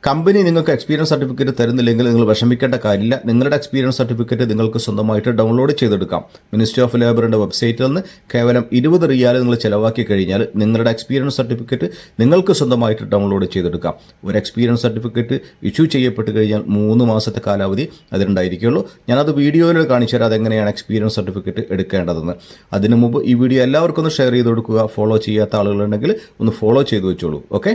Company നിങ്ങൾക്ക് experience certificate തരുന്നില്ലെങ്കിൽ നിങ്ങൾ വിഷമിക്കേണ്ട കാര്യമില്ല. നിങ്ങളുടെ എക്സ്പീരിയൻസ് സർട്ടിഫിക്കറ്റ് നിങ്ങൾക്ക് സ്വന്തമായിട്ട് ഡൗൺലോഡ് ചെയ്തെടുക്കാം. മിനിസ്ട്രി ഓഫ് ലേബറിൻ്റെ വെബ്സൈറ്റിൽ നിന്ന് കേവലം 20 റിയാൽ നിങ്ങൾ ചിലവാക്കി കഴിഞ്ഞാൽ നിങ്ങളുടെ എക്സ്പീരിയൻസ് സർട്ടിഫിക്കറ്റ് നിങ്ങൾക്ക് സ്വന്തമായിട്ട് ഡൗൺലോഡ് ചെയ്തെടുക്കാം. ഒരു എക്സ്പീരിയൻസ് സർട്ടിഫിക്കറ്റ് ഇഷ്യൂ ചെയ്യപ്പെട്ട് കഴിഞ്ഞാൽ 3 മാസത്തെ കാലാവധി അതിനുണ്ടായിരിക്കുള്ളൂ. ഞാനത് വീഡിയോയിൽ കാണിച്ചു തരാം അതെങ്ങനെയാണ് എക്സ്പീരിയൻസ് സർട്ടിഫിക്കറ്റ് എടുക്കേണ്ടതെന്ന്. അതിനു മുമ്പ് ഈ വീഡിയോ എല്ലാവർക്കും ഒന്ന് ഷെയർ ചെയ്ത് കൊടുക്കുക. ഫോളോ ചെയ്യാത്ത ആളുകളുണ്ടെങ്കിൽ ഒന്ന് ഫോളോ ചെയ്ത് വെച്ചോളൂ. ഓക്കെ,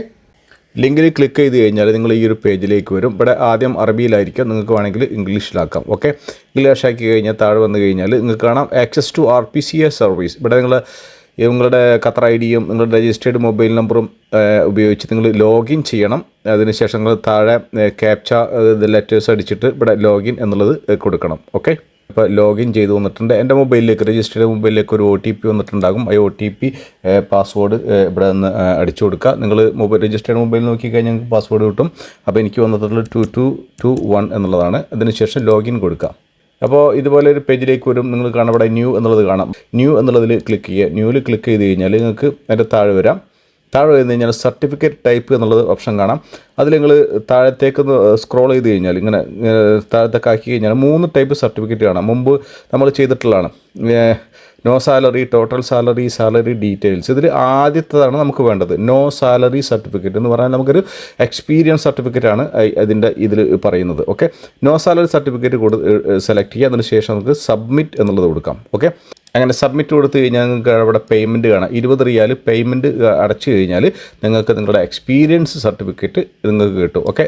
ലിങ്കിൽ ക്ലിക്ക് ചെയ്ത് കഴിഞ്ഞാൽ നിങ്ങൾ ഈ ഒരു പേജിലേക്ക് വരും. ഇവിടെ ആദ്യം അറബിയിലായിരിക്കും, നിങ്ങൾക്ക് വേണമെങ്കിൽ ഇംഗ്ലീഷിലാക്കാം. ഓക്കെ, ഇംഗ്ലീഷാക്കി കഴിഞ്ഞാൽ താഴെ വന്നു കഴിഞ്ഞാൽ നിങ്ങൾക്ക് കാണാം ആക്സസ് ടു RPCA സർവീസ്. ഇവിടെ നിങ്ങളുടെ ഖത്തർ ഐഡിയും നിങ്ങളുടെ രജിസ്റ്റേർഡ് മൊബൈൽ നമ്പറും ഉപയോഗിച്ച് നിങ്ങൾ ലോഗിൻ ചെയ്യണം. അതിനുശേഷം നിങ്ങൾ താഴെ ക്യാപ്ച ലെറ്റേഴ്സ് അടിച്ചിട്ട് ഇവിടെ ലോഗിൻ എന്നുള്ളത് കൊടുക്കണം. ഓക്കെ, ഇപ്പോൾ ലോഗിൻ ചെയ്ത് വന്നിട്ടുണ്ട്. എൻ്റെ മൊബൈലിലേക്ക് രജിസ്റ്റേർഡ് മൊബൈലിലേക്ക് ഒരു OTP വന്നിട്ടുണ്ടാകും. ആ OTP പാസ്വേഡ് ഇവിടെ നിന്ന് അടിച്ചു കൊടുക്കുക. നിങ്ങൾ രജിസ്റ്റേർഡ് മൊബൈൽ നോക്കിക്കഴിഞ്ഞാൽ നിങ്ങൾക്ക് പാസ്വേഡ് കിട്ടും. അപ്പോൾ എനിക്ക് വന്നിട്ടുള്ളത് 2221 എന്നുള്ളതാണ്. അതിനുശേഷം ലോഗിൻ കൊടുക്കുക. അപ്പോൾ ഇതുപോലെ ഒരു പേജിലേക്ക് വരും. നിങ്ങൾ കാണാം ഇവിടെ ന്യൂ എന്നുള്ളത് കാണാം. ന്യൂ എന്നുള്ളതിൽ ക്ലിക്ക് ചെയ്യുക. ന്യൂവിൽ ക്ലിക്ക് ചെയ്ത് കഴിഞ്ഞാൽ നിങ്ങൾക്ക് അതിൻ്റെ താഴെ വരാം. താഴെ വന്നു കഴിഞ്ഞാൽ സർട്ടിഫിക്കറ്റ് ടൈപ്പ് എന്നുള്ളത് ഓപ്ഷൻ കാണാം. അതിൽ നിങ്ങൾ താഴത്തേക്ക് സ്ക്രോൾ ചെയ്ത് കഴിഞ്ഞാൽ ഇങ്ങനെ താഴത്തേക്ക് ആക്കി കഴിഞ്ഞാൽ 3 ടൈപ്പ് സർട്ടിഫിക്കറ്റ് കാണാം. മുമ്പ് നമ്മൾ ചെയ്തിട്ടുള്ളതാണ്. No salary, total salary, salary details. ഇതിൽ ആദ്യത്തേതാണ് നമുക്ക് വേണ്ടത്. നോ സാലറി സർട്ടിഫിക്കറ്റ് എന്ന് പറഞ്ഞാൽ നമുക്കൊരു എക്സ്പീരിയൻസ് സർട്ടിഫിക്കറ്റ് ആണ് ഇതിൻ്റെ ഇതിൽ പറയുന്നത്. Okay, no salary certificate select ചെയ്യുക. അതിന് ശേഷം നമുക്ക് സബ്മിറ്റ് എന്നുള്ളത് കൊടുക്കാം. ഓക്കെ, അങ്ങനെ സബ്മിറ്റ് കൊടുത്തു കഴിഞ്ഞാൽ നിങ്ങൾക്ക് അവിടെ പേയ്മെൻറ്റ് കാണാം. 20 റിയാൽ പേയ്മെൻറ്റ് അടച്ചു കഴിഞ്ഞാൽ നിങ്ങൾക്ക് നിങ്ങളുടെ എക്സ്പീരിയൻസ് സർട്ടിഫിക്കറ്റ് നിങ്ങൾക്ക് കിട്ടും. ഓക്കെ.